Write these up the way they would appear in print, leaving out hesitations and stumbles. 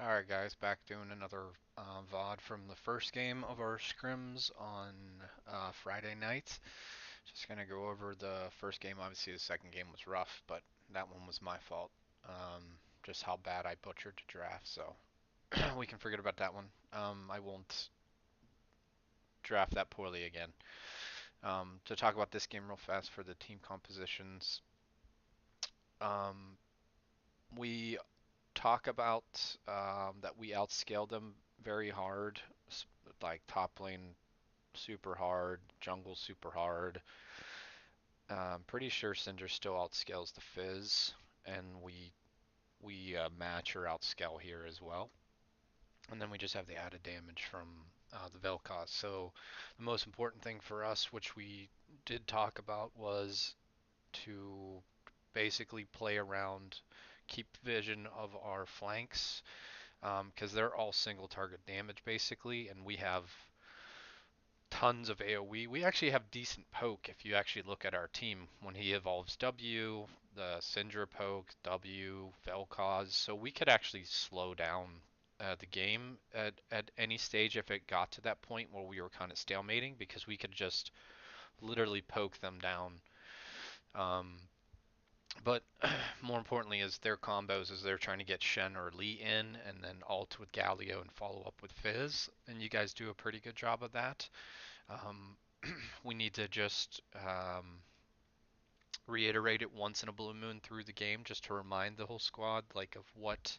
Alright guys, back doing another VOD from the first game of our scrims on Friday night. Just gonna go over the first game. Obviously the second game was rough, but that one was my fault. Just how bad I butchered the draft, so we can forget about that one. I won't draft that poorly again. To talk about this game real fast for the team compositions, um, we talk about that we outscaled them very hard, like top lane super hard, jungle super hard. Pretty sure Cinder still outscales the Fizz, and we match or outscale here as well. And then we just have the added damage from the Vel'Koz. So the most important thing for us, which we did talk about, was to basically play around, keep vision of our flanks, because they're all single target damage basically, and we have tons of AoE. We actually have decent poke if you actually look at our team. When he evolves W, the Syndra poke, W, Vel'Koz, so we could actually slow down the game at any stage if it got to that point where we were kind of stalemating because we could just literally poke them down. Um, but more importantly is their combos is they're trying to get Shen or Lee in and then ult with Galio and follow up with Fizz, and you guys do a pretty good job of that. Um, we need to just reiterate it once in a blue moon through the game just to remind the whole squad like of what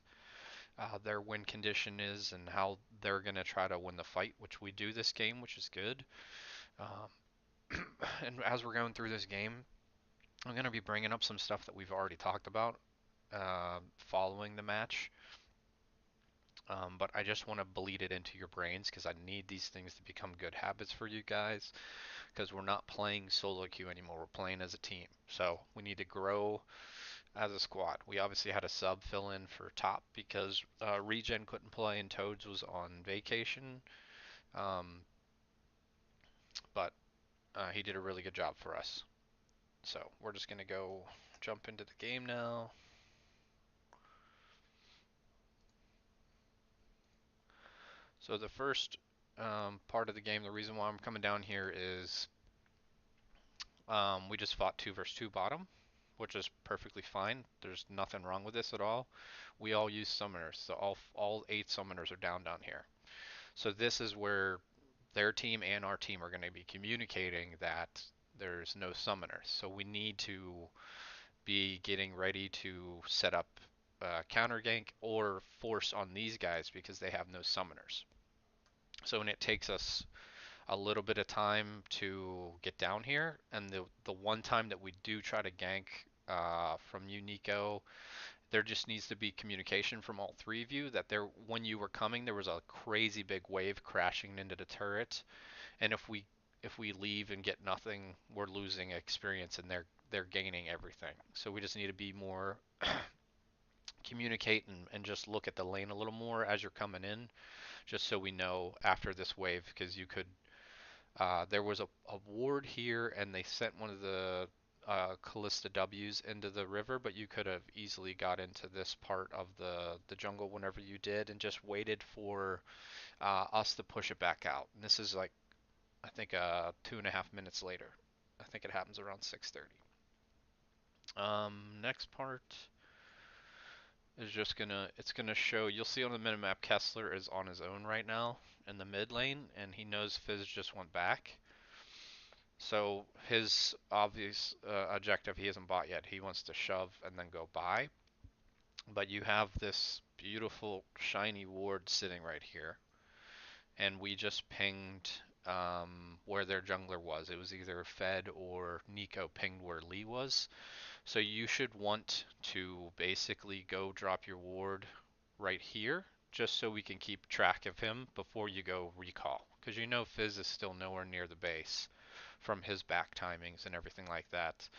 their win condition is and how they're going to try to win the fight, which we do this game, which is good. Um, and as we're going through this game, I'm going to be bringing up some stuff that we've already talked about following the match. But I just want to bleed it into your brains because I need these things to become good habits for you guys because we're not playing solo queue anymore. We're playing as a team. So we need to grow as a squad. We obviously had a sub fill in for top because Regen couldn't play and Toads was on vacation. Um, but he did a really good job for us. So we're just going to go jump into the game now. So the first part of the game, the reason why I'm coming down here is we just fought 2 versus 2 bottom, which is perfectly fine. There's nothing wrong with this at all. We all use summoners, so all 8 summoners are down here. So this is where their team and our team are going to be communicating that there's no summoners. So we need to be getting ready to set up counter gank or force on these guys because they have no summoners. So when it takes us a little bit of time to get down here, and the one time that we do try to gank from you, Nico, there just needs to be communication from all 3 of you that there when you were coming there was a crazy big wave crashing into the turret, and if we leave and get nothing, we're losing experience and they're gaining everything. So we just need to be more communicate and just look at the lane a little more as you're coming in, just so we know after this wave because you could there was a ward here, and they sent one of the Callista W's into the river, but you could have easily got into this part of the jungle whenever you did, and just waited for us to push it back out. And this is like I think 2.5 minutes later. I think it happens around 6:30. Next part is just it's gonna show. You'll see on the minimap Kessler is on his own right now in the mid lane, and he knows Fizz just went back. So his obvious objective he hasn't bought yet. He wants to shove and then go buy. But you have this beautiful shiny ward sitting right here, and we just pinged where their jungler was. It was either Fed or Nico pinged where Lee was. So you should want to basically go drop your ward right here, just so we can keep track of him before you go recall. Because you know Fizz is still nowhere near the base from his back timings and everything like that.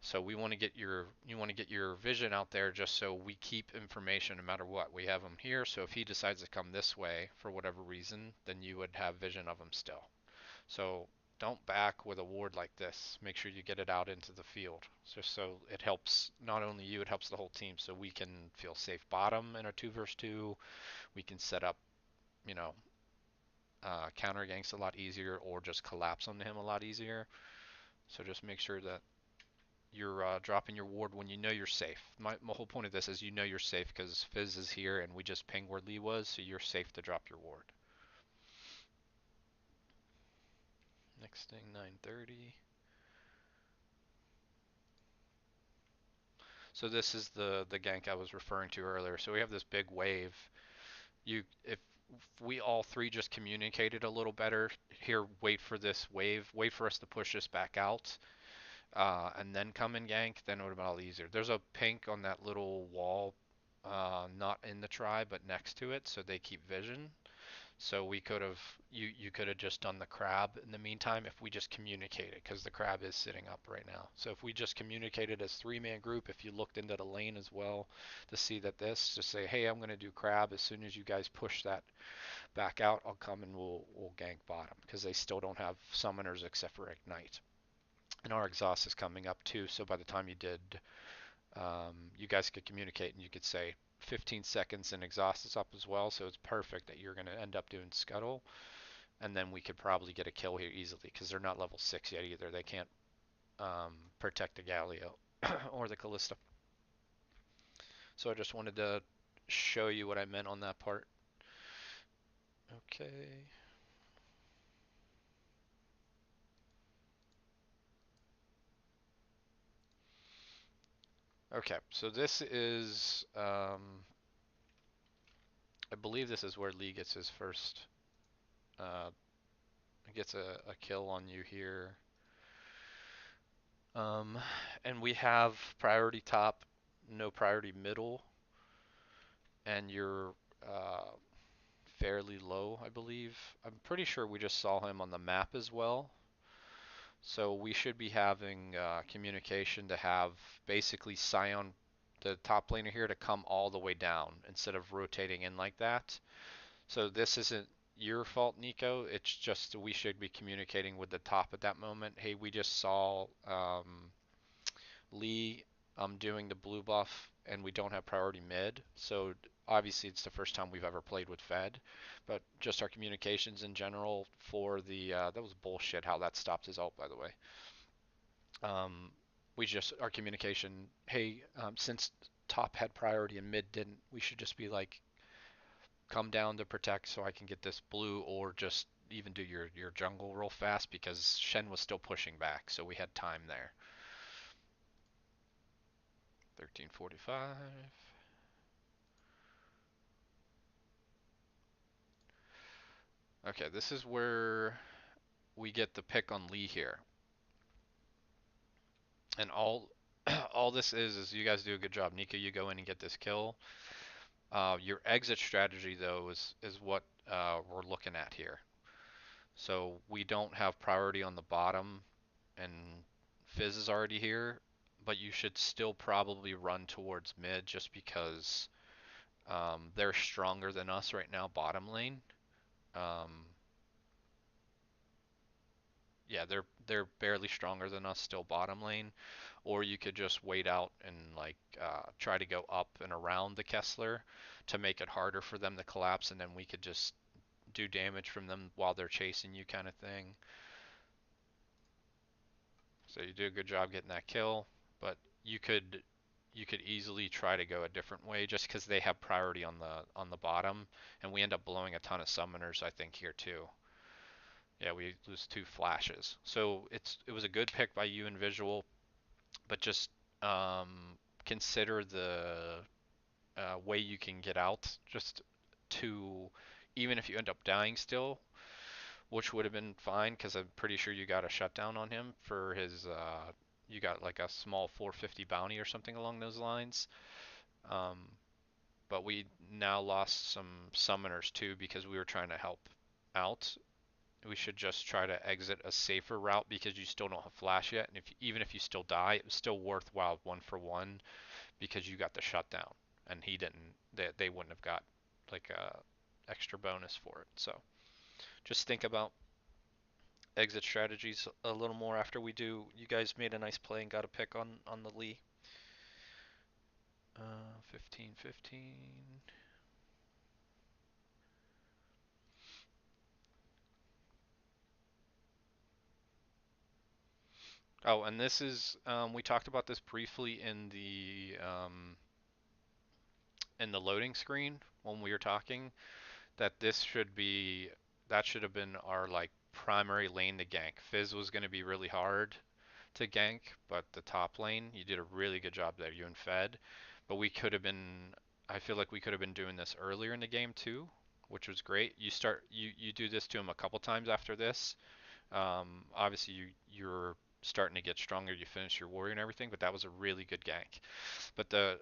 So we want to get your vision out there just so we keep information no matter what. We have him here, so if he decides to come this way for whatever reason, then you would have vision of him still. So don't back with a ward like this. Make sure you get it out into the field, just so it helps not only you, it helps the whole team. So we can feel safe bottom in our 2 versus 2. We can set up, you know, counter ganks a lot easier, or just collapse onto him a lot easier. So just make sure that you're dropping your ward when you know you're safe. My whole point of this is you know you're safe because Fizz is here and we just pinged where Lee was, so you're safe to drop your ward. Next thing, 9:30. So this is the gank I was referring to earlier. So we have this big wave. If we all three just communicated a little better here, wait for this wave, wait for us to push this back out, and then come and gank, then it would have been all easier. There's a pink on that little wall, not in the try, but next to it, so they keep vision. So we could have, you could have just done the crab in the meantime if we just communicated, because the crab is sitting up right now. So if we just communicated as 3-man group, if you looked into the lane as well to see that this, just say, hey, I'm going to do crab. As soon as you guys push that back out, I'll come and we'll gank bottom, because they still don't have summoners except for ignite. And our exhaust is coming up too, so by the time you did, you guys could communicate and you could say 15 seconds and exhaust is up as well, so it's perfect that you're going to end up doing scuttle, and then we could probably get a kill here easily because they're not level 6 yet either. They can't protect the Galio or the Callista. So I just wanted to show you what I meant on that part. Okay. Okay, so this is, I believe this is where Lee gets his first, uh, gets a kill on you here. Um, and we have priority top, no priority middle, and you're fairly low, I believe. I'm pretty sure we just saw him on the map as well. So we should be having communication to have basically Scion, the top laner here, to come all the way down instead of rotating in like that. So this isn't your fault, Nico. It's just we should be communicating with the top at that moment. Hey, we just saw Lee doing the blue buff, and we don't have priority mid. So obviously it's the first time we've ever played with Fed, but just our communications in general for the that was bullshit how that stopped his ult, by the way. We just our communication. Hey, since top had priority and mid didn't, we should just be like, come down to protect so I can get this blue, or just even do your jungle real fast because Shen was still pushing back, so we had time there. 13:45. Okay, this is where we get the pick on Lee here. And all all this is you guys do a good job. Nika, you go in and get this kill. Your exit strategy though is what we're looking at here. So we don't have priority on the bottom, and Fizz is already here, but you should still probably run towards mid just because they're stronger than us right now bottom lane. Um, yeah, they're barely stronger than us still bottom lane, or you could just wait out and like try to go up and around the Kessler to make it harder for them to collapse, and then we could just do damage from them while they're chasing you, kind of thing. So you do a good job getting that kill, but you could you could easily try to go a different way just because they have priority on the bottom, and we end up blowing a ton of summoners I think here too. Yeah, we lose 2 flashes. So it was a good pick by you in visual, but just consider the way you can get out just to, even if you end up dying still, which would have been fine because I'm pretty sure you got a shutdown on him for his, you got like a small 450 bounty or something along those lines. Um, but we now lost some summoners too because we were trying to help out. We should just try to exit a safer route because you still don't have flash yet, and if even if you still die, it was still worthwhile 1 for 1 because you got the shutdown and he didn't. They wouldn't have got like a extra bonus for it. So just think about exit strategies a little more after we do. You guys made a nice play and got a pick on the Lee. 15, 15. Oh, and this is we talked about this briefly in the loading screen when we were talking that this should be that should have been our like primary lane to gank. Fizz was going to be really hard to gank, but the top lane, you did a really good job there, you and Fed. But we could have been, I feel like we could have been doing this earlier in the game too, which was great. You do this to him a couple times after this. Obviously you're starting to get stronger. You finish your warrior and everything, but that was a really good gank. But the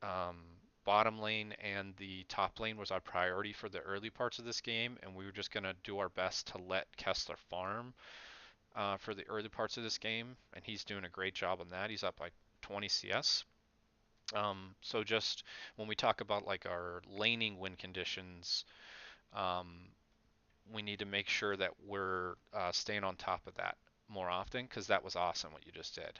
um, bottom lane and the top lane was our priority for the early parts of this game, and we were just gonna do our best to let Kessler farm for the early parts of this game, and he's doing a great job on that. He's up like 20 CS. So just when we talk about like our laning win conditions, um, we need to make sure that we're staying on top of that more often because that was awesome what you just did.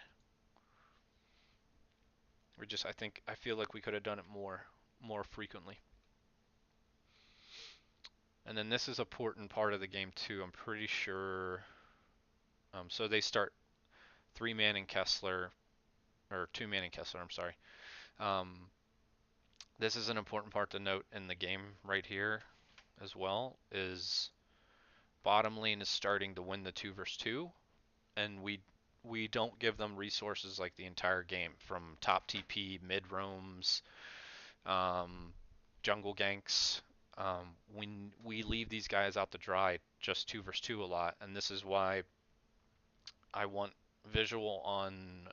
I feel like we could have done it more frequently. And then this is an important part of the game too. I'm pretty sure. So they start three man in Kessler or two man in Kessler. I'm sorry. Um, this is an important part to note in the game right here as well. Is bottom lane is starting to win the two versus two, and we don't give them resources like the entire game from top TP, mid roams, um, jungle ganks. We leave these guys out to dry just two versus two a lot, and this is why I want visual on.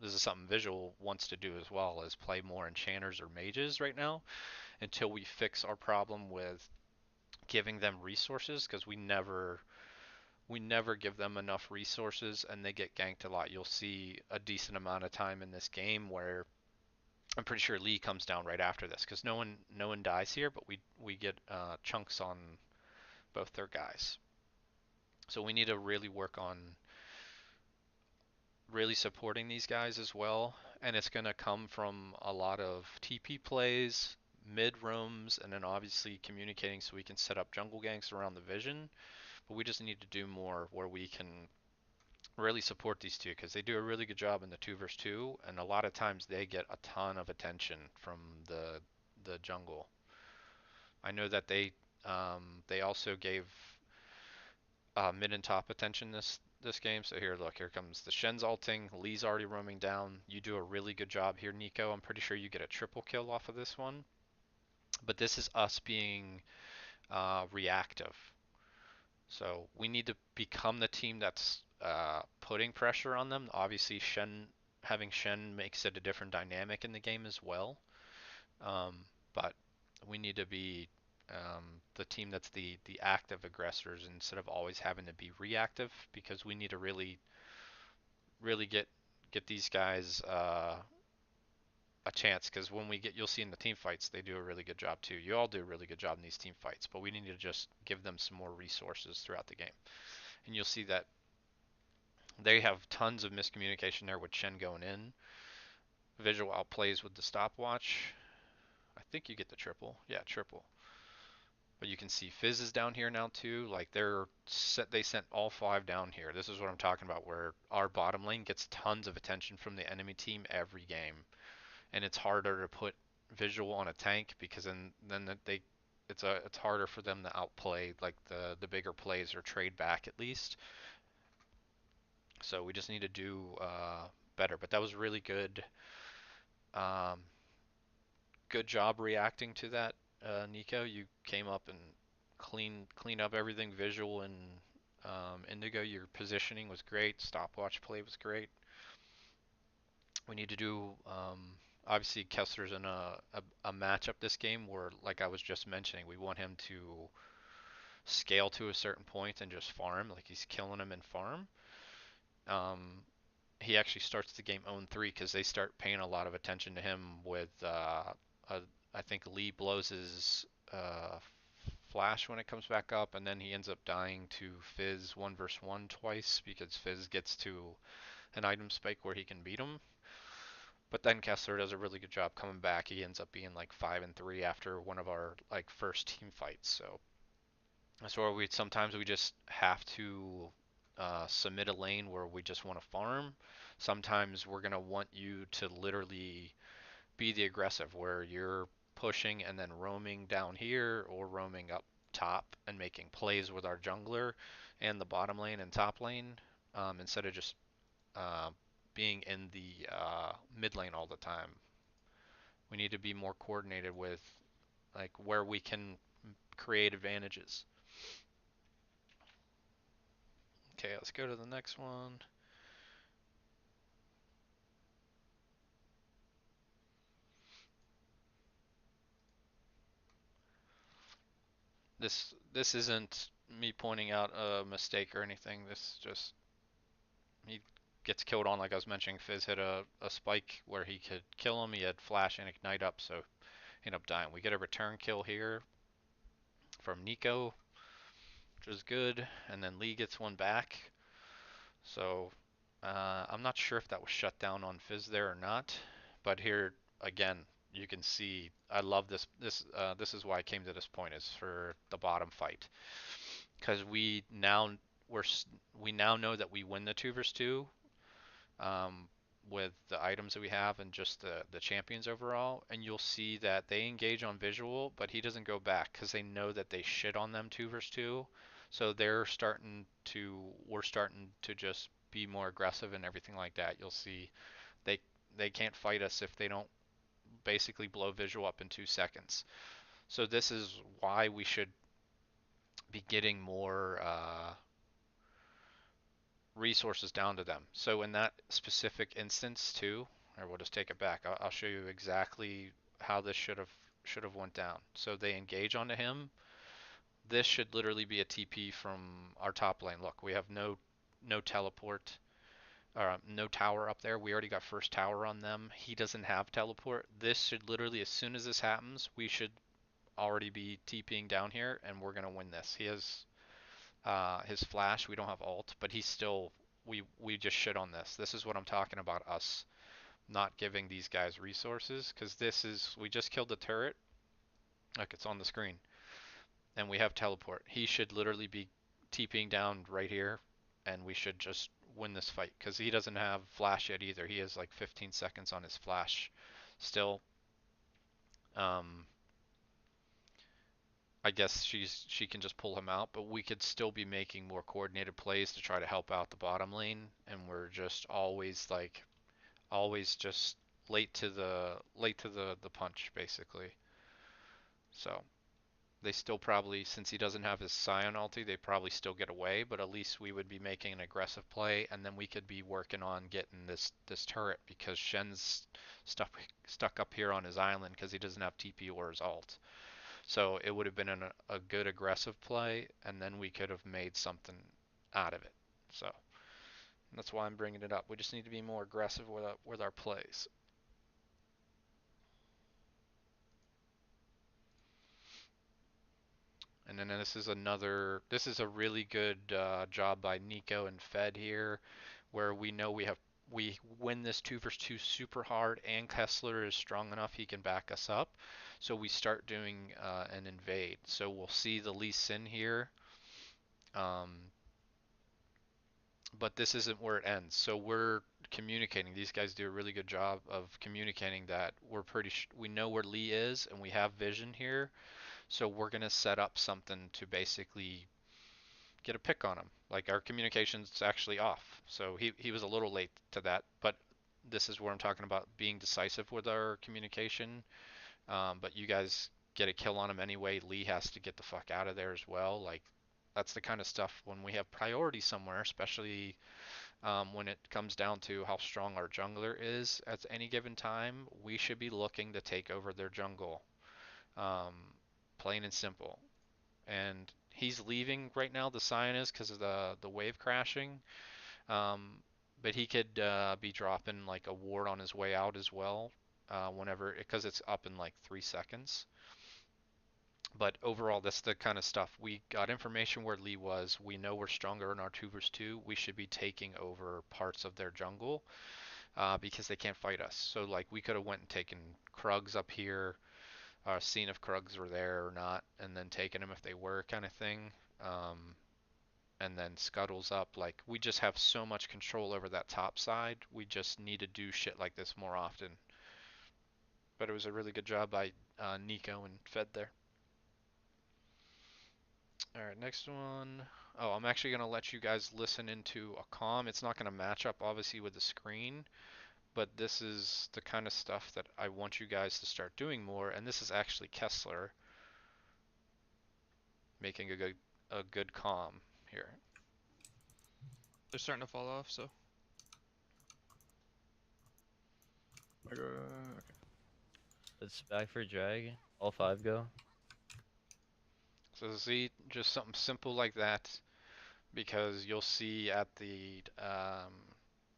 This is something visual wants to do as well, is play more enchanters or mages right now until we fix our problem with giving them resources because we never give them enough resources and they get ganked a lot. You'll see a decent amount of time in this game where I'm pretty sure Lee comes down right after this because no one dies here, but we get chunks on both their guys. So we need to really work on really supporting these guys as well, and it's going to come from a lot of TP plays, mid roams, and then obviously communicating so we can set up jungle ganks around the vision. But we just need to do more where we can really support these two because they do a really good job in the two versus two, and a lot of times they get a ton of attention from the jungle. I know that they also gave mid and top attention this game. So here, look, here comes the Shen's ulting. Lee's already roaming down. You do a really good job here, Nico. I'm pretty sure you get a triple kill off of this one. But this is us being reactive. So we need to become the team that's putting pressure on them. Obviously, having Shen makes it a different dynamic in the game as well. Um, but we need to be the team that's the active aggressors instead of always having to be reactive because we need to really get these guys a chance because when we get you'll see in the team fights they do a really good job too. You all do a really good job in these team fights, but we need to just give them some more resources throughout the game. And you'll see that they have tons of miscommunication there with Chen going in. Visual outplays with the stopwatch. I think you get the triple. Yeah, triple. But you can see Fizz is down here now too. Like they sent all five down here. This is what I'm talking about, where our bottom lane gets tons of attention from the enemy team every game, and it's harder to put visual on a tank because then they it's harder for them to outplay like the bigger plays or trade back at least. So we just need to do better. But that was really good. Um, Good job reacting to that, Nico. You came up and clean up everything visual and Indigo. Your positioning was great. Stopwatch play was great. We need to do obviously Kessler's in a matchup this game where, like I was just mentioning, we want him to scale to a certain point and just farm, like he's killing him in farm. Um, he actually starts the game 0-3 because they start paying a lot of attention to him with I think Lee blows his flash when it comes back up, and then he ends up dying to Fizz 1v1 twice because Fizz gets to an item spike where he can beat him. But then Kessler does a really good job coming back. He ends up being like 5-3 after one of our like first team fights. So that's where we sometimes we just have to submit a lane where we just want to farm. Sometimes we're gonna want you to literally be the aggressive, where you're pushing and then roaming down here or roaming up top and making plays with our jungler and the bottom lane and top lane, instead of just uh, being in the mid lane all the time. We need to be more coordinated with like where we can create advantages. Okay, let's go to the next one. This isn't me pointing out a mistake or anything. This just he gets killed on, like I was mentioning. Fizz hit a spike where he could kill him. He had flash and ignite up, so he ended up dying. We get a return kill here from Nico, which is good, and then Lee gets one back. So I'm not sure if that was shut down on Fizz there or not, but here again you can see I love this. This is why I came to this point, is for the bottom fight, because we're we now know that we win the 2 versus 2, um, with the items that we have and just the champions overall. And you'll see that they engage on visual, but he doesn't go back because they know that they shit on them 2 versus 2. So we're starting to just be more aggressive and everything like that. You'll see they they can't fight us if they don't basically blow visual up in 2 seconds. So this is why we should be getting more resources down to them. So in that specific instance too, or we'll just take it back. I'll show you exactly how this should have went down. So they engage onto him. This should literally be a TP from our top lane. Look, we have no teleport, or no tower up there. We already got first tower on them. He doesn't have teleport. This should literally, as soon as this happens, we should already be TPing down here, and we're gonna win this. He has his flash. We don't have ult, but he's still. We just shit on this. This is what I'm talking about. Us not giving these guys resources, because this is we just killed the turret. Look, it's on the screen, and we have teleport. He should literally be TPing down right here, and we should just win this fight because he doesn't have flash yet either. He has like 15 seconds on his flash still. Um, I guess she can just pull him out, but we could still be making more coordinated plays to try to help out the bottom lane, and we're just always just late to the punch basically. So they still probably, since he doesn't have his Scion ulti, they probably still get away, but at least we would be making an aggressive play, and then we could be working on getting this turret because Shen's stuck up here on his island because he doesn't have TP or his ult. So it would have been a good aggressive play, and then we could have made something out of it. So that's why I'm bringing it up. We just need to be more aggressive with our plays. And then this is a really good job by Nico and Fed here, where we know we win this 2 versus 2 super hard, and Kessler is strong enough he can back us up. So we start doing an invade. So we'll see the Lee Sin here. Um, but this isn't where it ends. So we're communicating. These guys do a really good job of communicating that we know where Lee is and we have vision here. So we're gonna set up something to basically get a pick on him. Like our communication's actually off. So he was a little late to that, but this is where I'm talking about being decisive with our communication. But you guys get a kill on him anyway. Lee has to get the fuck out of there as well. Like that's the kind of stuff when we have priority somewhere, especially when it comes down to how strong our jungler is at any given time, we should be looking to take over their jungle. Um, Plain and simple. And he's leaving right now, the sign is, because of the wave crashing. Um, but he could be dropping like a ward on his way out as well, whenever, because it's up in like 3 seconds. But overall, that's the kind of stuff. We got information where Lee was. We know we're stronger in our 2 versus 2. We should be taking over parts of their jungle because they can't fight us. So like we could have went and taken Krugs up here, seen if Krugs were there or not, and then taken them if they were, kind of thing. Um, and then Scuttles up. Like we just have so much control over that top side. We just need to do shit like this more often. But it was a really good job by Nico and Fed there. All right, next one. Oh, I'm actually going to let you guys listen into a comm. It's not going to match up obviously with the screen, but this is the kind of stuff that I want you guys to start doing more. And this is actually Kessler making a good comm here. They're starting to fall off, so. Okay. It's back for drag. All five go. So see, just something simple like that, because you'll see at the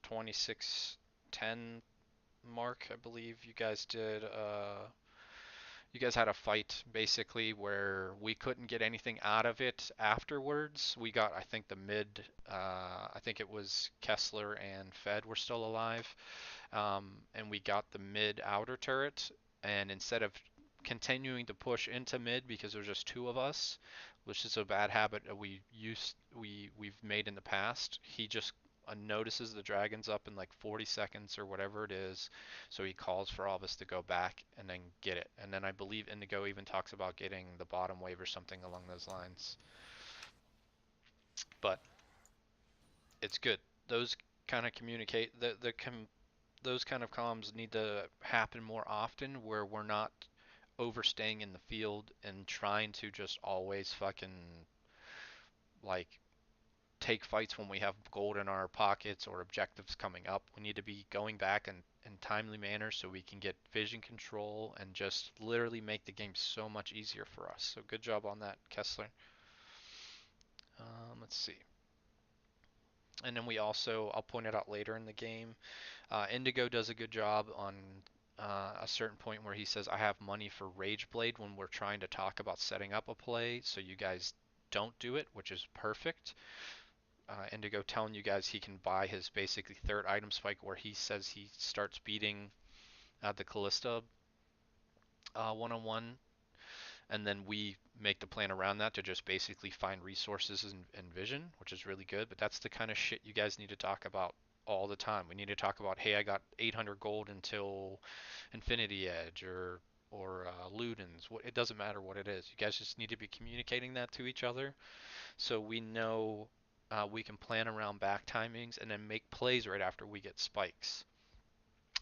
26:10 mark, I believe you guys did. You guys had a fight basically where we couldn't get anything out of it afterwards. We got, I think, the mid. I think it was Kessler and Fed were still alive, and we got the mid outer turret. And instead of continuing to push into mid because there's just two of us, which is a bad habit that we've made in the past, he just notices the dragon's up in like 40 seconds or whatever it is, so he calls for all of us to go back and then get it. And then I believe Indigo even talks about getting the bottom wave or something along those lines. But it's good. Those kind of communicate those kind of comms need to happen more often, where we're not overstaying in the field and trying to just always fucking like take fights when we have gold in our pockets or objectives coming up. We need to be going back in timely manner so we can get vision control and just literally make the game so much easier for us. So good job on that, Kessler. Let's see. And then we also, I'll point it out later in the game, Indigo does a good job on a certain point where he says, I have money for Rage Blade when we're trying to talk about setting up a play, so you guys don't do it, which is perfect. Indigo telling you guys he can buy his basically third item spike where he says he starts beating the Callista one-on-one, and then we make the plan around that to just basically find resources and vision, which is really good. But that's the kind of shit you guys need to talk about all the time. We need to talk about, hey, I got 800 gold until Infinity Edge or Ludens. It doesn't matter what it is. You guys just need to be communicating that to each other so we know we can plan around back timings and then make plays right after we get spikes.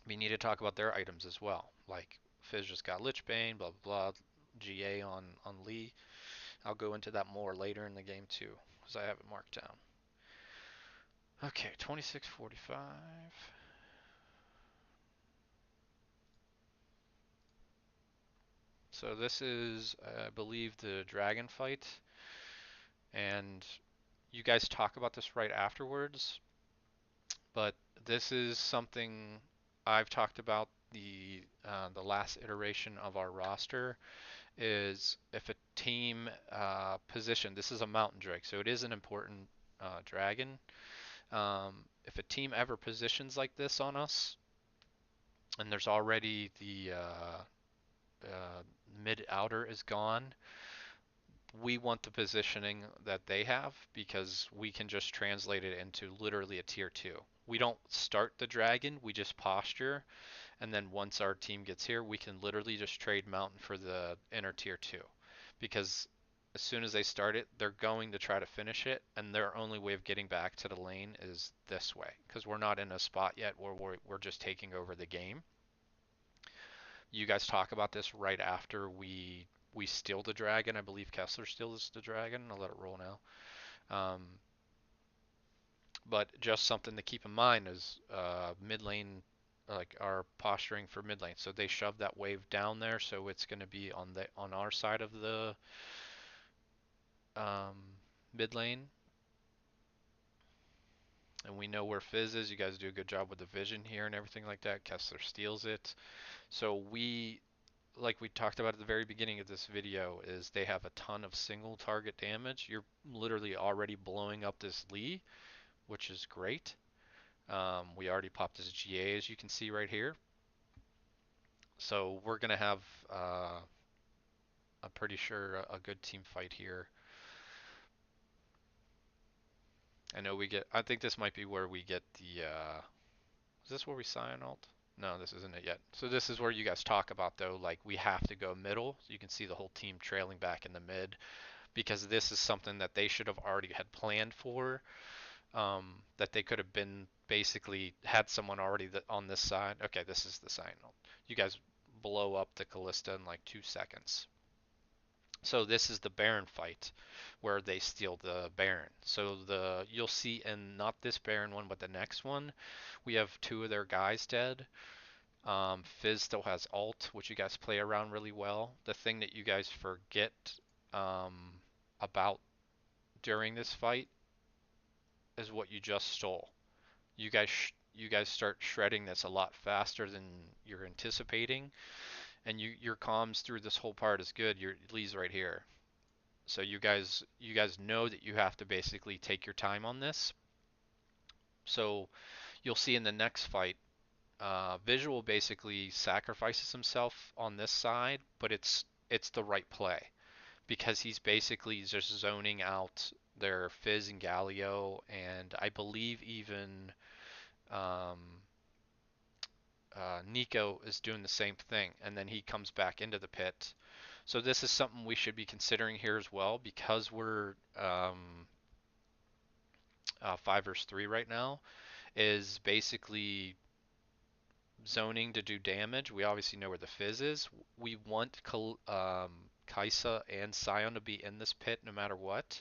We need to talk about their items as well. Like Fizz just got Lich Bane, blah blah blah. GA on Lee. I'll go into that more later in the game too, because I have it marked down. Okay, 26:45. So this is, I believe, the dragon fight, and you guys talk about this right afterwards. But this is something I've talked about the last iteration of our roster is if a team position, this is a mountain drake, so it is an important dragon. If a team ever positions like this on us, and there's already the mid outer is gone, we want the positioning that they have because we can just translate it into literally a tier 2. We don't start the dragon, we just posture, and then once our team gets here, we can literally just trade mountain for the inner tier 2. Because as soon as they start it, they're going to try to finish it, and their only way of getting back to the lane is this way. Because we're not in a spot yet where we're just taking over the game. You guys talk about this right after we steal the dragon. I believe Kessler steals the dragon. I'll let it roll now. But just something to keep in mind is mid lane, like our posturing for mid lane. So they shove that wave down there, so it's going to be on our side of the um, mid lane, and we know where Fizz is. You guys do a good job with the vision here and everything like that. Kessler steals it, so we like we talked about at the very beginning of this video, is they have a ton of single target damage. You're literally already blowing up this Lee, which is great. We already popped his GA, as you can see right here. So we're gonna have, I'm pretty sure, a good team fight here. I know we get, I think this might be where we get the, is this where we sign alt? No, this isn't it yet. So this is where you guys talk about though, like we have to go middle. So you can see the whole team trailing back in the mid because this is something that they should have already had planned for. That they could have been basically had someone already on this side. Okay, this is the sign alt. You guys blow up the Callista in like 2 seconds. So this is the Baron fight where they steal the Baron. So you'll see in not this Baron one, but the next one, we have two of their guys dead. Fizz still has ult, which you guys play around really well. The thing that you guys forget um, about during this fight is what you just stole. You guys start shredding this a lot faster than you're anticipating, and your comms through this whole part is good. Your Lee's right here. So you guys know that you have to basically take your time on this. So you'll see in the next fight, Visual basically sacrifices himself on this side, but it's the right play because he's basically just zoning out their Fizz and Galio, and I believe even um, Nico is doing the same thing, and then he comes back into the pit. So this is something we should be considering here as well because we're 5 versus 3 right now, is basically zoning to do damage. We obviously know where the Fizz is. We want Kaisa and Sion to be in this pit no matter what.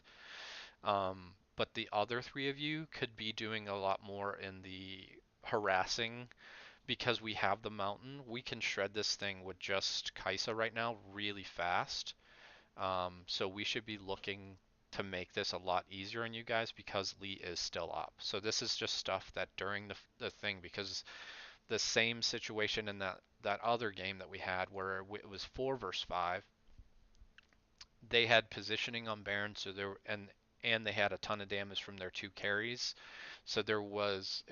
But the other three of you could be doing a lot more in the harassing because we have the mountain. We can shred this thing with just Kaisa right now really fast. So we should be looking to make this a lot easier on you guys because Lee is still up. So this is just stuff that during the thing, because the same situation in that other game that we had where it was 4 versus 5, they had positioning on Baron, so there and they had a ton of damage from their two carries. So it was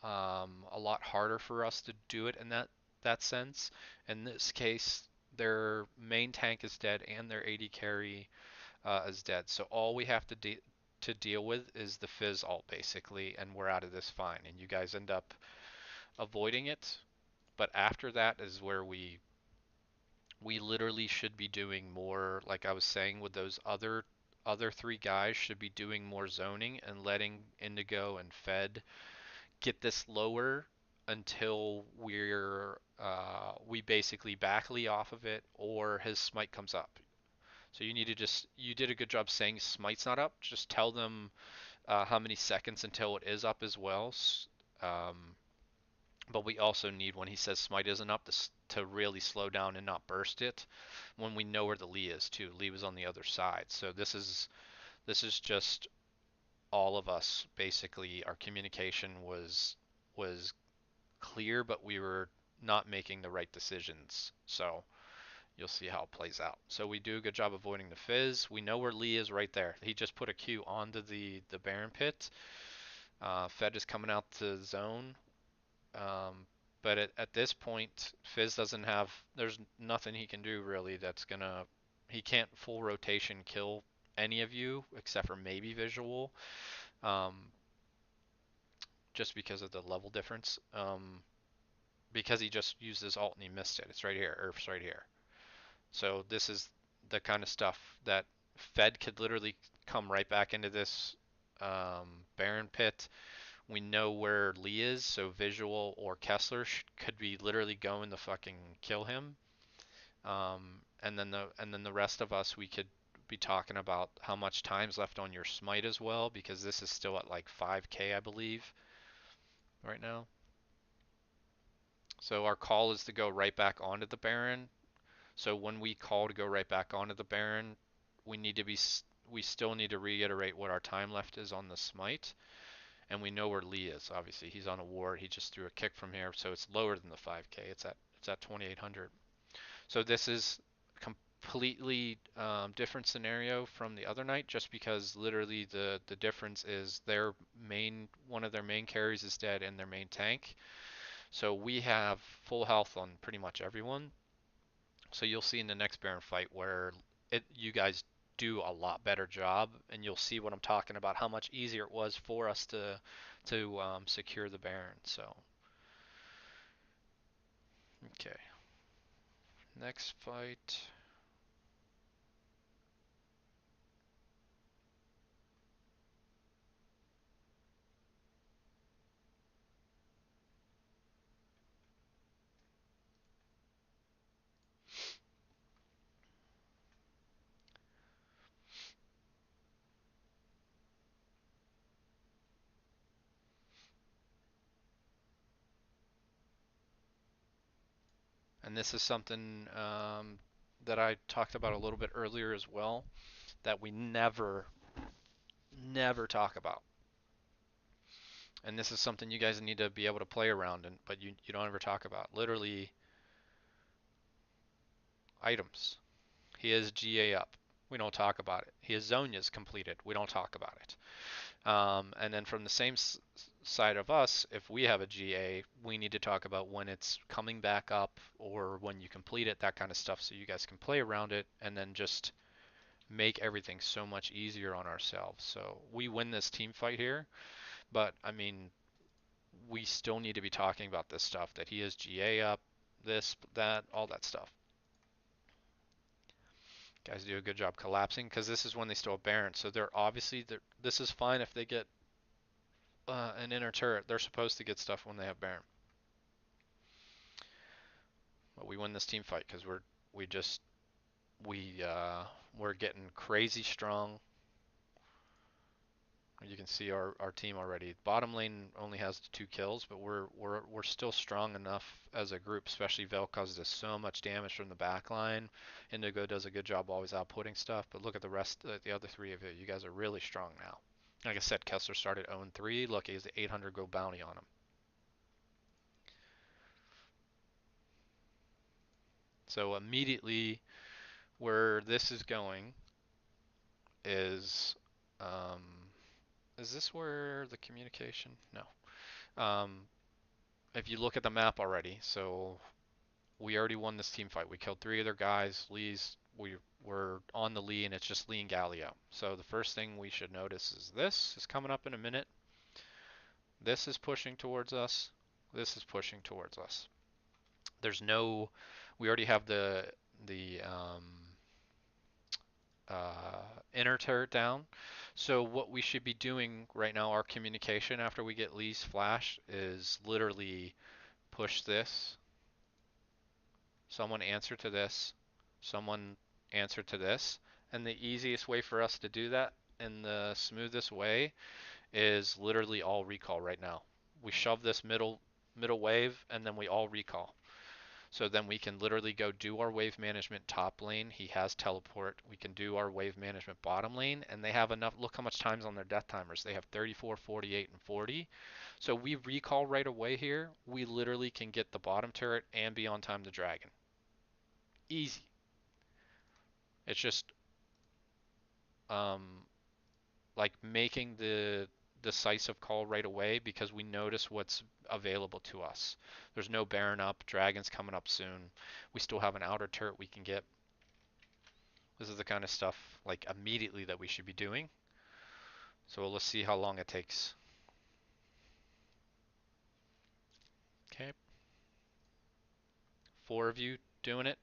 a lot harder for us to do it in that sense. In this case, their main tank is dead and their AD carry is dead. So all we have to deal with is the Fizz ult basically, and we're out of this fine. And you guys end up avoiding it. But after that is where we literally should be doing more, like I was saying with those other three guys should be doing more zoning and letting Indigo and Fed get this lower until we basically back Lee off of it or his smite comes up. So you did a good job saying smite's not up. Just tell them how many seconds until it is up as well. Um, but we also need, when he says smite isn't up, to really slow down and not burst it when we know where the Lee is too. Lee was on the other side. So this is just all of us basically. Our communication was clear, but we were not making the right decisions. So you'll see how it plays out. So we do a good job avoiding the Fizz. We know where Lee is right there. He just put a Q onto the Baron pit. Fed is coming out to zone. But at this point, Fizz doesn't have, there's nothing he can do really he can't full rotation kill any of you except for maybe visual, um, just because of the level difference. Because he just used his ult and he missed it. It's right here, Earth's right here. So this is the kind of stuff that Fed could literally come right back into this Baron pit. We know where Lee is, so Visual or Kessler could be literally going to fucking kill him. And then the rest of us, we could be talking about how much time's left on your smite as well, because this is still at like 5k, I believe, right now. So our call is to go right back onto the Baron. So when we call to go right back onto the Baron, we still need to reiterate what our time left is on the smite. And we know where Lee is. Obviously, he's on a ward. He just threw a kick from here, so it's lower than the 5k. It's at 2800. So this is completely different scenario from the other night, just because literally the difference is their main one of their main carries is dead in their main tank. So we have full health on pretty much everyone. So you'll see in the next Baron fight where you guys do a lot better job, and you'll see what I'm talking about, how much easier it was for us to secure the Baron. So okay, next fight. And this is something that I talked about a little bit earlier as well, that we never talk about. And this is something you guys need to be able to play around, but you don't ever talk about. Literally, items. He has GA up. We don't talk about it. He has Zonia's completed. We don't talk about it. And then from the same side of us, if we have a GA, we need to talk about when it's coming back up or when you complete it, that kind of stuff, so you guys can play around it and then just make everything so much easier on ourselves. So we win this team fight here, but I mean, we still need to be talking about this stuff, that he has GA up, this, that, all that stuff. Guys do a good job collapsing, because this is when they still have Baron. So this is fine if they get an inner turret. They're supposed to get stuff when they have Baron. But we win this team fight because we just we're getting crazy strong. You can see our team already. Bottom lane only has 2 kills, but we're still strong enough as a group. Especially Vel causes us so much damage from the back line. Indigo does a good job always outputting stuff. But look at the rest, the other 3 of you. You guys are really strong now. Like I said, Kessler started 0-3. Look, he has the 800 gold bounty on him. So immediately, where this is going is, um, is this where the communication? No. If you look at the map already, so we already won this team fight. We killed 3 of their guys. We're on the Lee, and it's just Lee and Galio. So the first thing we should notice is this is coming up in a minute. This is pushing towards us. This is pushing towards us. We already have the inner turret down. So what we should be doing right now, our communication after we get Lee's flash, is literally push this. Someone answer to this. Someone answer to this. And the easiest way for us to do that in the smoothest way is literally all recall right now. We shove this middle wave and then we all recall. So then we can literally go do our wave management top lane. He has teleport. We can do our wave management bottom lane, and they have enough. Look how much time's on their death timers. They have 34, 48, and 40. So we recall right away here. We literally can get the bottom turret and be on time to dragon. Easy. It's just um, like making the decisive call right away because we notice what's available to us. There's no Baron up. Dragon's coming up soon. We still have an outer turret we can get. This is the kind of stuff like immediately that we should be doing. So let's see how long it takes. Okay, 4 of you doing it.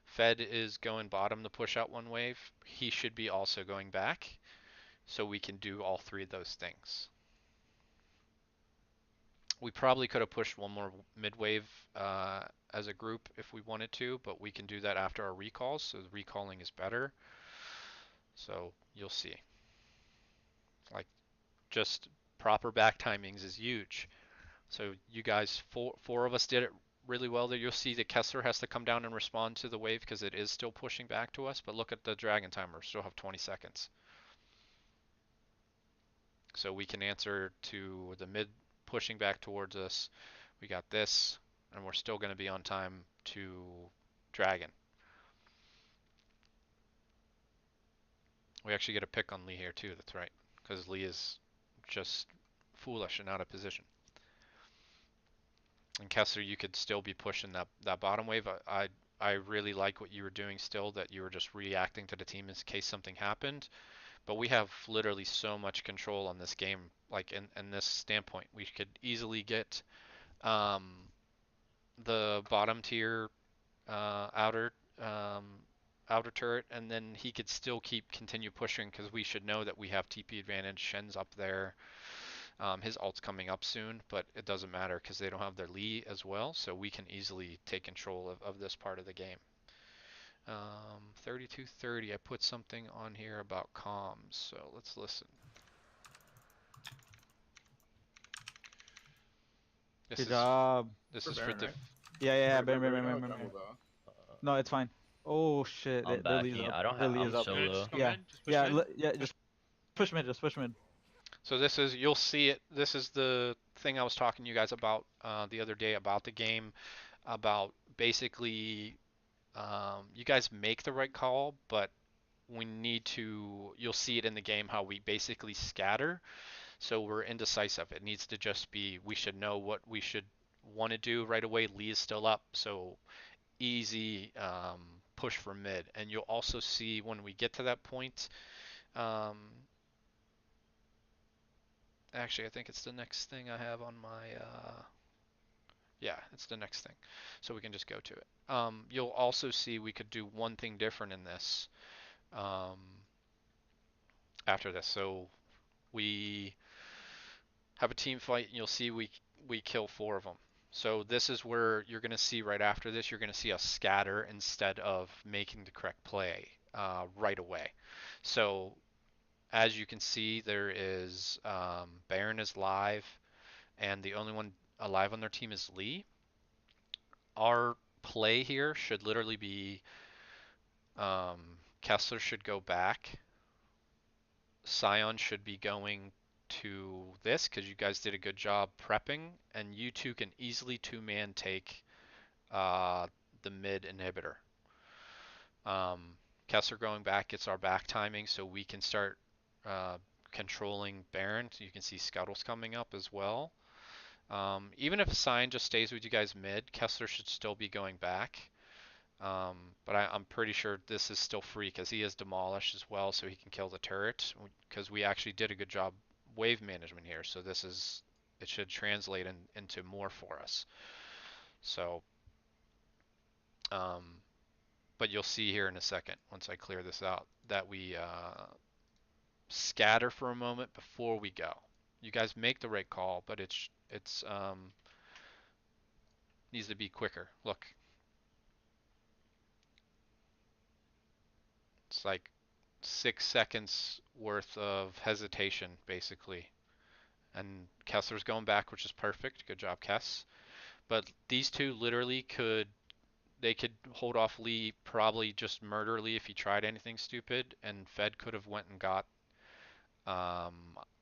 Fed is going bottom to push out one wave. He should be also going back. So we can do all 3 of those things. We probably could have pushed one more mid wave as a group if we wanted to, but we can do that after our recalls. So the recalling is better. So you'll see. Like just proper back timings is huge. So you guys, four of us did it really well there. You'll see that Kessler has to come down and respond to the wave because it is still pushing back to us. But look at the dragon timer, still have 20 seconds. So we can answer to the mid pushing back towards us. We got this, and we're still going to be on time to Dragon. We actually get a pick on Lee here too. That's right, because Lee is just foolish and out of position. And Kessler, you could still be pushing that bottom wave. I really like what you were doing still, that you were just reacting to the team in case something happened. But we have literally so much control on this game, like in this standpoint. We could easily get um, the bottom tier outer um, outer turret, and then he could still continue pushing because we should know that we have TP advantage. Shen's up there. His ult's coming up soon, but it doesn't matter because they don't have their Lee as well, so we can easily take control of this part of the game. 32:30. I put something on here about comms, so let's listen. This Good is job. this For is for Baron, the right? Yeah, But Baron, we Baron, know Baron, it's Baron, jungle Baron. though. No, it's fine. Oh shit, I'm their Lee's backing. up. I don't Their have. Lee I'm is up. You wanna solo. just go Yeah, mid? Just push mid? yeah, just push mid, just push mid. So this is, you'll see it. This is the thing I was talking to you guys about the other day about the game, about basically you guys make the right call, but we need to. You'll see it in the game how we basically scatter. So we're indecisive. It needs to just be. We should know what we should want to do right away. Lee is still up, so easy push for mid. And you'll also see when we get to that point. Um, Actually, I think it's the next thing I have on my. Yeah, it's the next thing. So we can just go to it. You'll also see we could do one thing different in this um, after this. So we have a team fight, and you'll see we kill 4 of them. So this is where you're going to see right after this, you're going to see us scatter instead of making the correct play right away. So as you can see, there is Baron is live, and the only one alive on their team is Lee. Our play here should literally be Kessler should go back. Sion should be going to this because you guys did a good job prepping, and you two can easily two-man take uh, the mid inhibitor. Kessler going back gets our back timing, so we can start uh, controlling Baron. So you can see Scuttle's coming up as well. Even if Sion just stays with you guys mid, Kessler should still be going back. But I'm pretty sure this is still free because he is demolished as well, so he can kill the turret. Because we actually did a good job wave management here, so it should translate into more for us. So, um, but you'll see here in a second once I clear this out that we scatter for a moment before we go. You guys make the right call, but it's needs to be quicker. Look, it's like 6 seconds worth of hesitation, basically. And Kessler's going back, which is perfect. Good job, Kess. But these two literally they could hold off Lee, probably just murder Lee if he tried anything stupid, and Fed could have went and got. Um,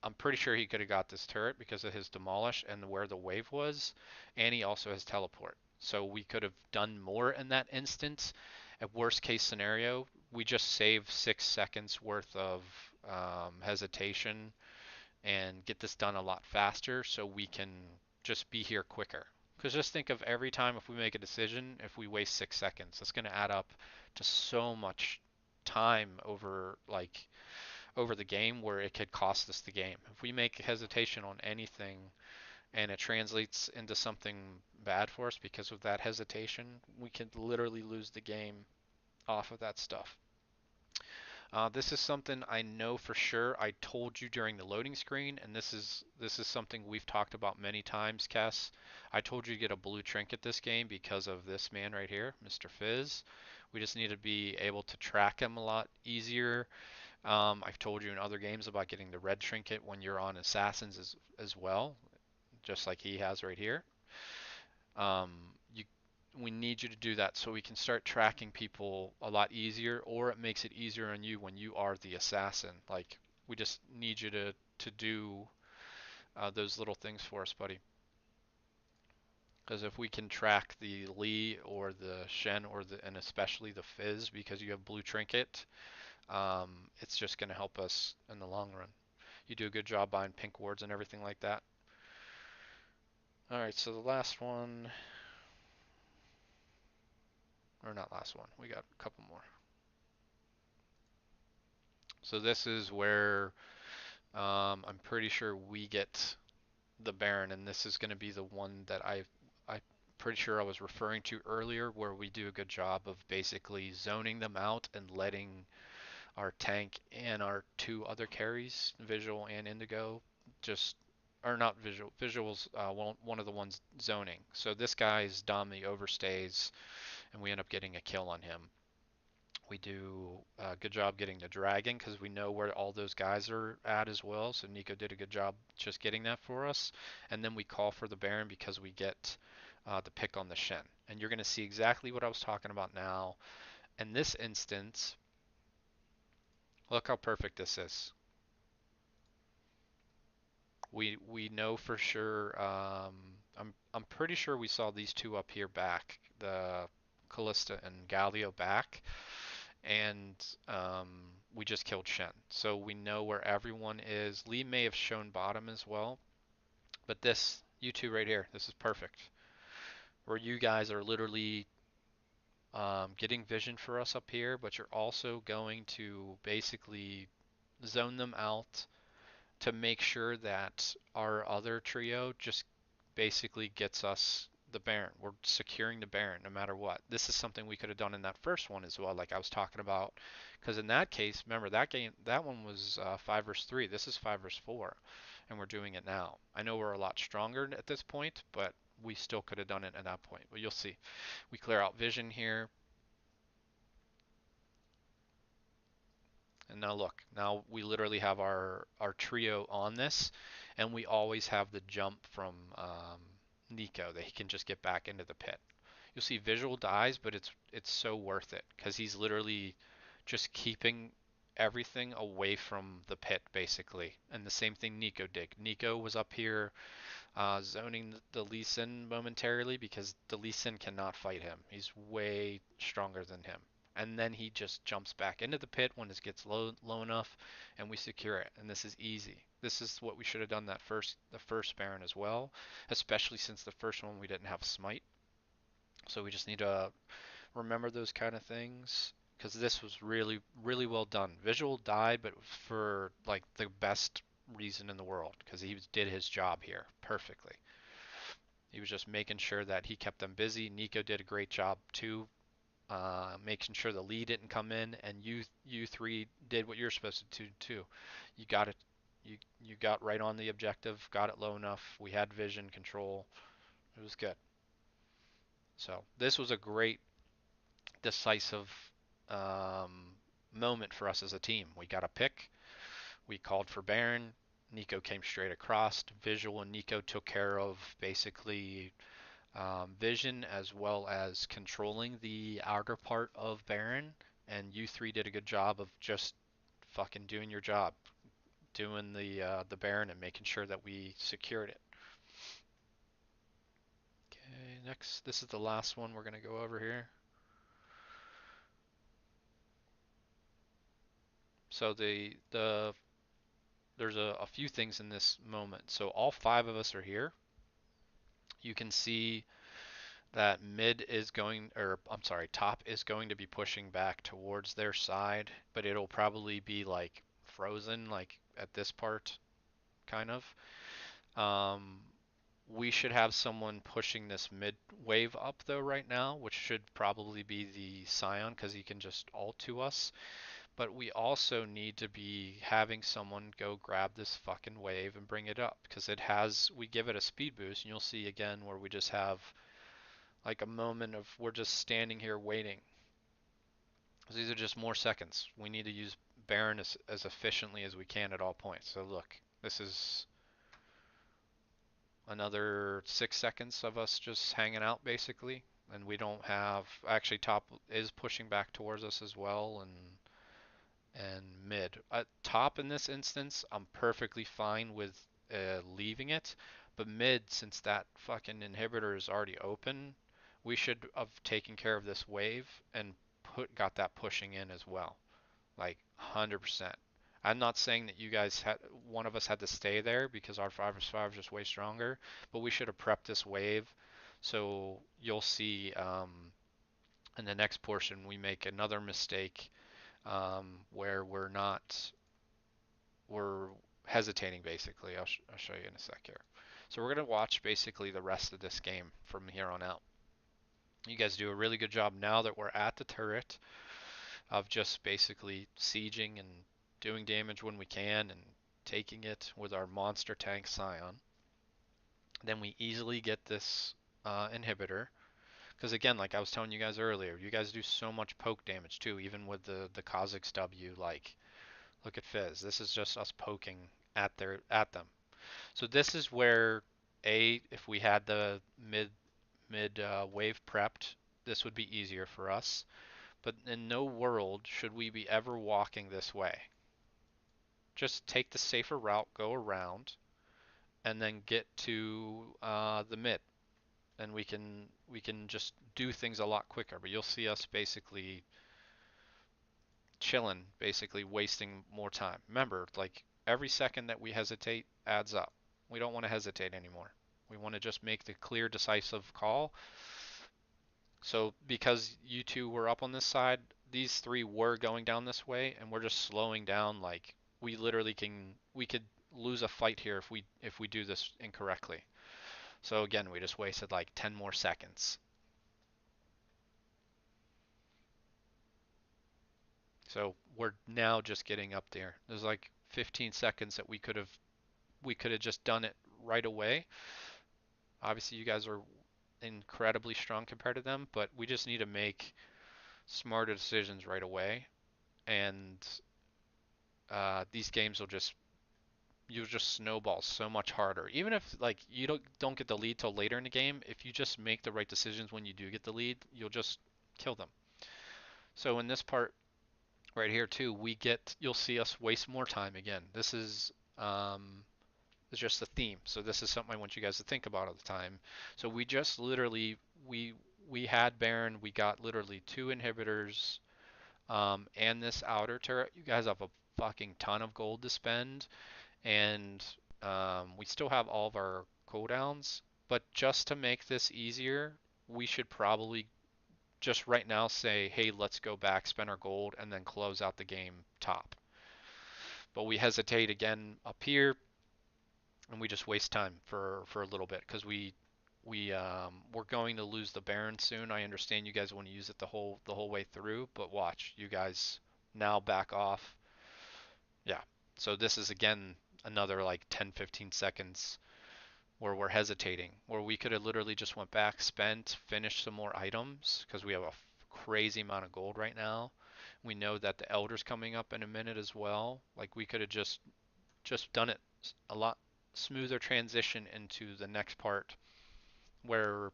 I'm pretty sure he could have got this turret because of his demolish and where the wave was, and he also has teleport. So we could have done more in that instance. At worst case scenario, we just save 6 seconds worth of hesitation and get this done a lot faster so we can just be here quicker. Because just think of every time if we make a decision, if we waste 6 seconds, it's going to add up to so much time over the game where it could cost us the game. If we make hesitation on anything and it translates into something bad for us because of that hesitation, we could literally lose the game off of that stuff. This is something I know for sure. I told you during the loading screen, and this is something we've talked about many times, Cass. I told you to get a blue trinket this game because of this man right here, Mr. Fizz. We just need to be able to track him a lot easier. I've told you in other games about getting the red trinket when you're on assassins as well, just like he has right here. Um, you, we need you to do that so we can start tracking people a lot easier, or it makes it easier on you when you are the assassin. Like we just need you to do those little things for us, buddy. Because if we can track the Lee or the Shen and especially the Fizz because you have blue trinket, it's just going to help us in the long run. You do a good job buying pink wards and everything like that. All right, so the last one, or not last one, we got a couple more. So this is where I'm pretty sure we get the Baron, and this is going to be the one that I'm pretty sure I was referring to earlier, where we do a good job of basically zoning them out and letting our tank and our two other carries, Visual and Indigo, just or not Visual. Visual's one of the ones zoning. So this guy's Dami overstays, and we end up getting a kill on him. We do a good job getting the dragon because we know where all those guys are at as well. So Nico did a good job just getting that for us. And then we call for the Baron because we get the pick on the Shen. And you're going to see exactly what I was talking about now. In this instance, look how perfect this is. We know for sure. I'm pretty sure we saw these two up here back, the Callista and Galio back, and we just killed Shen. So we know where everyone is. Lee may have shown bottom as well, but this, you two right here, this is perfect. Where you guys are literally getting vision for us up here, but you're also going to basically zone them out to make sure that our other trio just basically gets us the Baron. We're securing the Baron no matter what. This is something we could have done in that first one as well, like I was talking about. Because in that case, remember that game, that one was 5 versus 3. This is 5 versus 4, and we're doing it now. I know we're a lot stronger at this point, but we still could have done it at that point. But you'll see. We clear out vision here. And now look, now we literally have our trio on this, and we always have the jump from Nico that he can just get back into the pit. You'll see visual dies, but it's so worth it because he's literally just keeping everything away from the pit basically. And the same thing Nico did. Nico was up here zoning the Lee Sin momentarily because the Lee Sin cannot fight him. He's way stronger than him. And then he just jumps back into the pit when it gets low enough, and we secure it. And this is easy. This is what we should have done the first Baron as well, especially since the first one we didn't have Smite. So we just need to remember those kind of things because this was really really well done. Visual died, but for like the best reason in the world because he did his job here perfectly. He was just making sure that he kept them busy. Nico did a great job too, making sure the lead didn't come in, and you three did what you're supposed to do too. You got it. You got right on the objective, got it low enough. We had vision control. It was good. So this was a great decisive um, moment for us as a team. We got a pick. We called for Baron. Nico came straight across. Visual and Nico took care of basically Vision as well as controlling the outer part of Baron. And you three did a good job of just fucking doing your job, doing the Baron and making sure that we secured it. Okay, next, this is the last one we're gonna go over here. So there's a few things in this moment. So all five of us are here. You can see that mid is going, or I'm sorry, top is going to be pushing back towards their side, but it'll probably be like frozen, like at this part, kind of. Um, we should have someone pushing this mid wave up though right now, which should probably be the Scion because he can just ult to us. But we also need to be having someone go grab this fucking wave and bring it up because we give it a speed boost, and you'll see again where we just have like a moment of we're just standing here waiting. These are just more seconds. We need to use Baron as efficiently as we can at all points. So look, this is another 6 seconds of us just hanging out basically. And we don't have, actually top is pushing back towards us as well, and mid. Top in this instance, I'm perfectly fine with leaving it, But mid, since that fucking inhibitor is already open, we should have taken care of this wave and got that pushing in as well. Like 100%. I'm not saying that you guys had one of us had to stay there because our 5v5 is just way stronger, but we should have prepped this wave. So you'll see in the next portion we make another mistake where we're hesitating basically. I'll show you in a sec here. So we're going to watch basically the rest of this game from here on out. You guys do a really good job now that we're at the turret of just basically sieging and doing damage when we can and taking it with our monster tank Scion. Then we easily get this inhibitor. Because again, like I was telling you guys earlier, you guys do so much poke damage too, even with the Kha'Zix W. Like, look at Fizz. This is just us poking at them. So this is where if we had the mid wave prepped, this would be easier for us. But in no world should we be ever walking this way. Just take the safer route, go around, and then get to the mid, and we can just do things a lot quicker. But you'll see us basically chilling, basically wasting more time. Remember, like every second that we hesitate adds up. We don't want to hesitate anymore. We want to just make the clear, decisive call. So because you two were up on this side, these three were going down this way, and we're just slowing down. Like we could lose a fight here if we do this incorrectly. So again, we just wasted like 10 more seconds. So we're now just getting up there. There's like 15 seconds that we could have just done it right away. Obviously, you guys are incredibly strong compared to them, but we just need to make smarter decisions right away. And these games you'll just snowball so much harder. Even if like you don't get the lead till later in the game, if you just make the right decisions when you do get the lead, you'll just kill them. So in this part right here too, you'll see us waste more time again. This is just the theme. So this is something I want you guys to think about all the time. So we just literally we had Baron, we got literally two inhibitors and this outer turret. You guys have a fucking ton of gold to spend, and we still have all of our cooldowns. But just to make this easier, we should probably just right now say, hey, let's go back, spend our gold, and then close out the game top. But we hesitate again up here, and we just waste time for a little bit because we're going to lose the Baron soon. I understand you guys want to use it the whole way through, but watch, you guys now back off. Yeah. So this is again another like 10, 15 seconds where we're hesitating, where we could have literally just went back, spent, finished some more items because we have a crazy amount of gold right now. We know that the Elder's coming up in a minute as well. Like we could have just done it a lot smoother transition into the next part where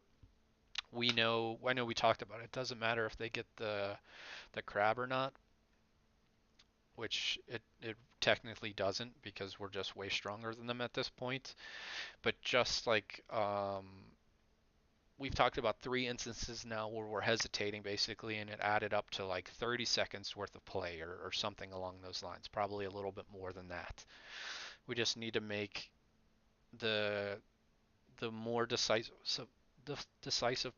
I know we talked about it. It doesn't matter if they get the crab or not, which it technically doesn't because we're just way stronger than them at this point. But just like we've talked about 3 instances now where we're hesitating basically, and it added up to like 30 seconds worth of play or something along those lines. Probably a little bit more than that. We just need to make the more decisive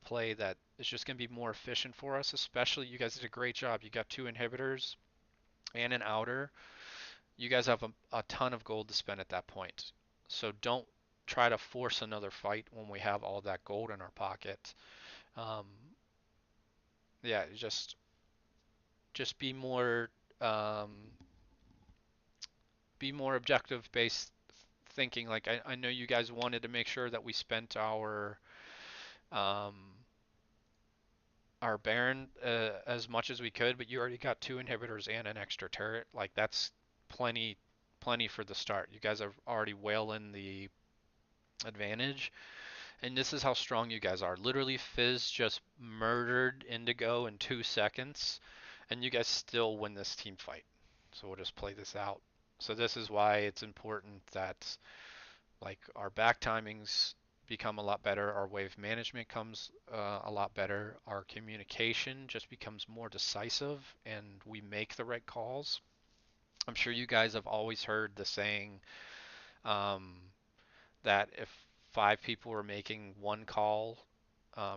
play that is just going to be more efficient for us. Especially you guys did a great job. You got two inhibitors and an outer. You guys have a ton of gold to spend at that point. So don't try to force another fight when we have all that gold in our pocket. Um, yeah, just um, be more objective based thinking. Like I know you guys wanted to make sure that we spent um, our Baron as much as we could, but you already got two inhibitors and an extra turret. Like that's plenty, plenty for the start. You guys are already well in the advantage, and this is how strong you guys are. Literally, Fizz just murdered Indigo in 2 seconds, and you guys still win this team fight. So we'll just play this out. So this is why it's important that Like our back timings become a lot better, our wave management comes a lot better, our communication just becomes more decisive, and we make the right calls. I'm sure you guys have always heard the saying um, that if five people are making one call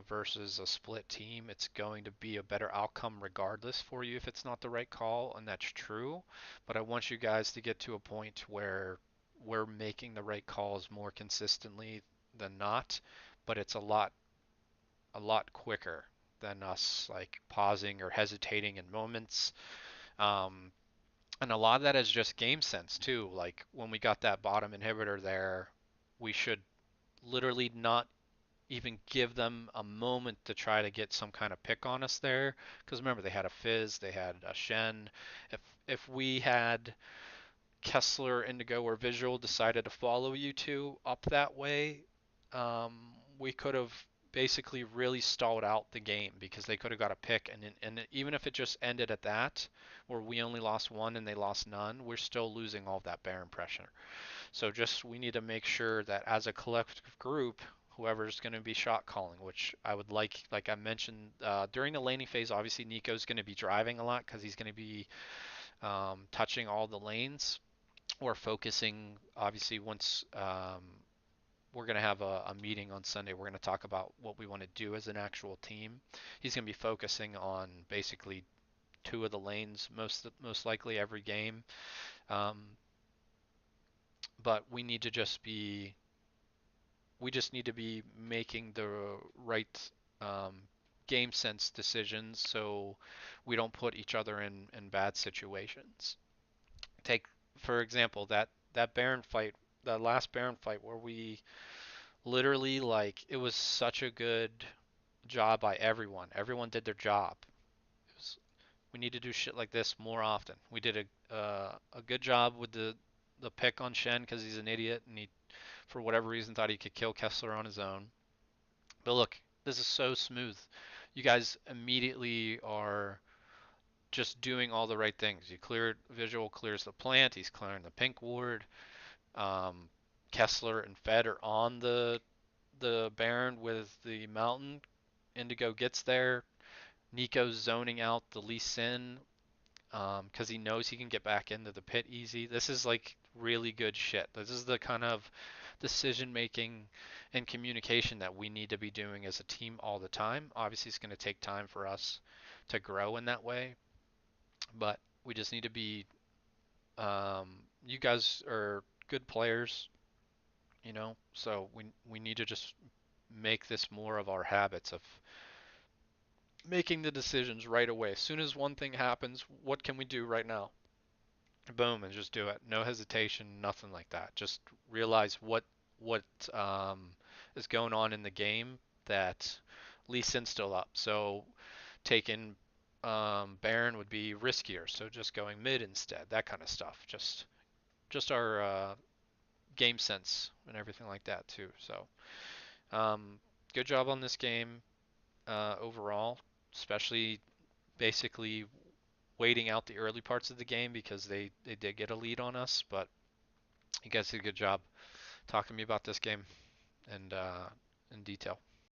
versus a split team, it's going to be a better outcome regardless for you if it's not the right call, and that's true. But I want you guys to get to a point where we're making the right calls more consistently than not, but it's a lot quicker than us like pausing or hesitating in moments. Um, and a lot of that is just game sense too. Like when we got that bottom inhibitor there, we should literally not even give them a moment to try to get some kind of pick on us there. Because remember, they had a Fizz, they had a Shen. If we had Kessler, Indigo, or Visual decided to follow you two up that way, um, we could have basically really stalled out the game because they could have got a pick, and even if it just ended at that, where we only lost one and they lost none, we're still losing all of that Baron pressure. So just we need to make sure that as a collective group, whoever's going to be shot calling, which I would like I mentioned during the laning phase, obviously Nico's going to be driving a lot because he's going to be touching all the lanes or focusing. Obviously, once we're going to have a meeting on Sunday, we're going to talk about what we want to do as an actual team. He's going to be focusing on basically two of the lanes most likely every game. Um, but we just need to be making the right um, game sense decisions so we don't put each other in bad situations. Take for example that Baron fight, that last Baron fight where we literally like it was such a good job by everyone. Everyone did their job. We need to do shit like this more often. We did a good job with the pick on Shen because he's an idiot and he for whatever reason thought he could kill Kessler on his own. But look, this is so smooth. You guys immediately are just doing all the right things. You cleared Visual clears the plant. He's clearing the pink ward. Um, Kessler and Fed are on the Baron with the mountain. Indigo gets there. Nico's zoning out the Lee Sin because he knows he can get back into the pit easy. This is like really good shit. This is the kind of decision making and communication that we need to be doing as a team all the time. Obviously, it's going to take time for us to grow in that way, but we just need to be. You guys are good players, so we need to just make this more of our habits of making the decisions right away. As soon as one thing happens, what can we do right now? Boom, and just do it. No hesitation, nothing like that. Just realize what is going on in the game that Lee Sin's still up. So taking Baron would be riskier. So just going mid instead. That kind of stuff. Just our game sense and everything like that too. So good job on this game overall, especially basically waiting out the early parts of the game because they did get a lead on us, but you guys did a good job talking to me about this game and in detail.